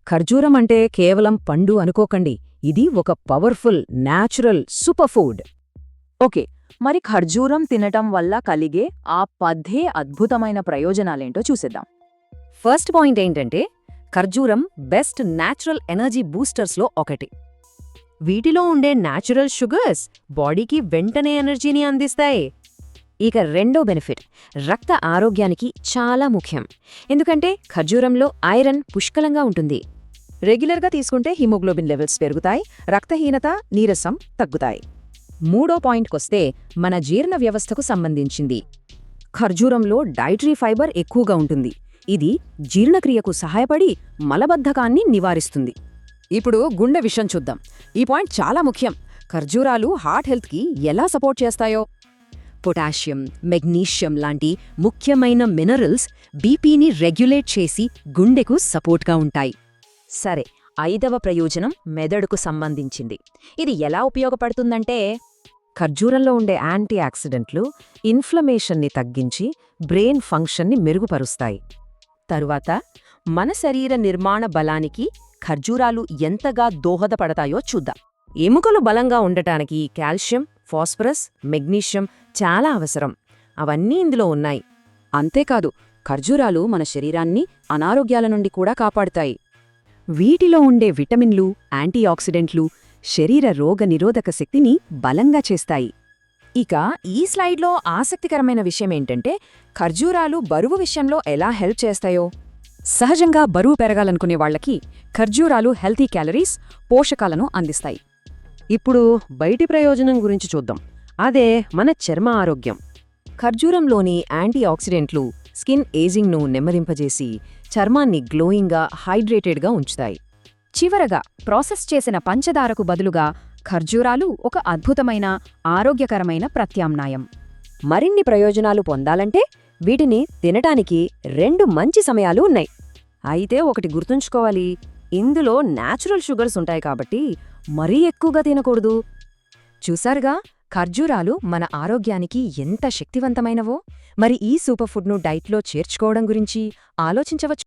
ఖర్జూరం అంటే కేవలం పండు అనుకోకండి, ఇది ఒక powerful natural super food. Okay, మరి ఖర్జూరం తినటం వల్ల కలిగే ఆ 10 అద్భుతమైన ప్రయోజనాలేంటో చూసేద్దాం. ఫస్ట్ పాయింట్ ఏంటంటే, ఖర్జూరం బెస్ట్ న్యాచురల్ ఎనర్జీ బూస్టర్స్లో ఒకటి. వీటిలో ఉండే న్యాచురల్ షుగర్స్ బాడీకి వెంటనే ఎనర్జీని అందిస్తాయి. ఇక రెండో బెనిఫిట్ రక్త ఆరోగ్యానికి చాలా ముఖ్యం, ఎందుకంటే ఖర్జూరంలో ఐరన్ పుష్కలంగా ఉంటుంది. రెగ్యులర్గా తీసుకుంటే హిమోగ్లోబిన్ లెవెల్స్ పెరుగుతాయి, రక్తహీనత, నీరసం తగ్గుతాయి. మూడో పాయింట్కొస్తే మన జీర్ణ వ్యవస్థకు సంబంధించింది. ఖర్జూరంలో డైటరీ ఫైబర్ ఎక్కువగా ఉంటుంది. ఇది జీర్ణక్రియకు సహాయపడి మలబద్ధకాన్ని నివారిస్తుంది. ఇప్పుడు గుండె విషయం చూద్దాం. ఈ పాయింట్ చాలా ముఖ్యం. ఖర్జూరాలు హార్ట్ హెల్త్కి ఎలా సపోర్ట్ చేస్తాయో. పొటాషియం, మెగ్నీషియం లాంటి ముఖ్యమైన మినరల్స్ బీపీని రెగ్యులేట్ చేసి గుండెకు సపోర్ట్గా ఉంటాయి. సరే, 5వ ప్రయోజనం మెదడుకు సంబంధించింది. ఇది ఎలా ఉపయోగపడుతుందంటే, ఖర్జూరంలో ఉండే యాంటీ ఆక్సిడెంట్లు ఇన్ఫ్లమేషన్ని తగ్గించి బ్రెయిన్ ఫంక్షన్ని మెరుగుపరుస్తాయి. తరువాత మన శరీర నిర్మాణ బలానికి ఖర్జూరాలు ఎంతగా దోహదపడతాయో చూద్దాం. ఎముకలు బలంగా ఉండటానికి కాల్షియం, ఫాస్ఫరస్, మెగ్నీషియం చాలా అవసరం. అవన్నీ ఇందులో ఉన్నాయి. అంతేకాదు, ఖర్జూరాలు మన శరీరాన్ని అనారోగ్యాల నుండి కూడా కాపాడుతాయి. వీటిలో ఉండే విటమిన్లు, యాంటీఆక్సిడెంట్లు శరీర రోగనిరోధక శక్తిని బలంగా చేస్తాయి. ఇక ఈ స్లైడ్లో ఆసక్తికరమైన విషయమేంటంటే, ఖర్జూరాలు బరువు విషయంలో ఎలా హెల్ప్ చేస్తాయో. సహజంగా బరువు పెరగాలనుకునే వాళ్లకి ఖర్జూరాలు హెల్తీ క్యాలరీస్, పోషకాలను అందిస్తాయి. ఇప్పుడు బయటి ప్రయోజనం గురించి చూద్దాం. అదే మన చర్మ ఆరోగ్యం. ఖర్జూరంలోని యాంటీఆక్సిడెంట్లు స్కిన్ ఏజింగ్ను నెమ్మదింపజేసి చర్మాన్ని గ్లోయింగ్గా, హైడ్రేటెడ్గా ఉంచుతాయి. చివరగా, ప్రాసెస్ చేసిన పంచదారకు బదులుగా ఖర్జూరాలు ఒక అద్భుతమైన, ఆరోగ్యకరమైన ప్రత్యామ్నాయం. మరిన్ని ప్రయోజనాలు పొందాలంటే వీటిని తినటానికి 2 మంచి సమయాలు ఉన్నాయి. అయితే ఒకటి గుర్తుంచుకోవాలి, ఇందులో న్యాచురల్ షుగర్స్ ఉంటాయి కాబట్టి మరీ ఎక్కువగా తినకూడదు. చూసారుగా, ఖర్జూరాలు మన ఆరోగ్యానికి ఎంత శక్తివంతమైనవో. మరి ఈ సూపర్ ఫుడ్ను డైట్లో చేర్చుకోవడం గురించి ఆలోచించవచ్చు.